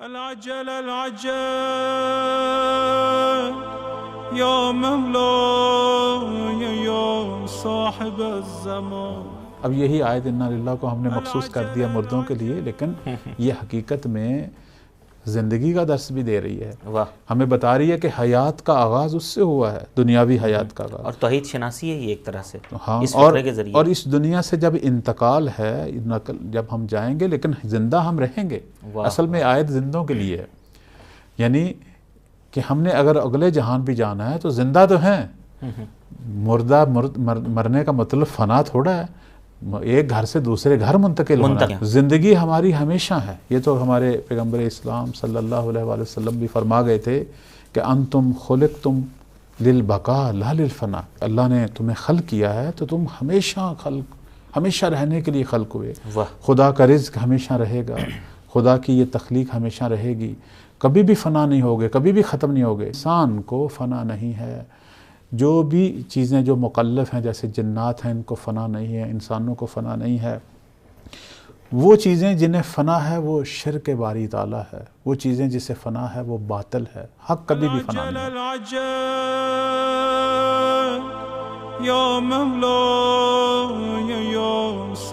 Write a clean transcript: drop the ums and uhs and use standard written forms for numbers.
العجل العجل یا مولا یا صاحب الزمان. اب یہی آیت انا للہ کو ہم نے مخصوص کر دیا مردوں کے لیے، لیکن یہ حقیقت میں زندگی کا درس بھی دے رہی ہے. ہمیں بتا رہی ہے کہ حیات کا آغاز اس سے ہوا ہے، دنیاوی حیات کا آغاز. اور توحید شناسی ہے یہ ایک طرح سے ہاں، اس فقرے کے ذریعے. اور اس دنیا سے جب انتقال ہے، جب ہم جائیں گے لیکن زندہ ہم رہیں گے. اصل میں آیت زندوں کے لیے ہے، یعنی کہ ہم نے اگر اگلے جہان بھی جانا ہے تو زندہ تو ہیں. مردہ مرنے کا مطلب فنا تھوڑا ہے، ایک گھر سے دوسرے گھر منتقل ہونا. زندگی ہماری ہمیشہ ہے. یہ تو ہمارے پیغمبر اسلام صلی اللہ علیہ وآلہ وسلم بھی فرما گئے تھے کہ انتم خلقتم للبقاء لا للفنا. اللہ نے تمہیں خلق کیا ہے تو تم ہمیشہ رہنے کے لیے خلق ہوئے. خدا کا رزق ہمیشہ رہے گا، خدا کی یہ تخلیق ہمیشہ رہے گی، کبھی بھی فنا نہیں ہوگے، کبھی بھی ختم نہیں ہوگے. انسان کو فنا نہیں ہے. جو بھی چیزیں جو مکلف ہیں جیسے جنات ہیں، ان کو فنا نہیں ہے، انسانوں کو فنا نہیں ہے. وہ چیزیں جنہیں فنا ہے وہ شرک باری تعالیٰ ہے. وہ چیزیں جسے فنا ہے وہ باطل ہے. حق کبھی بھی فنا نہیں ہے. العجل یا مولا یا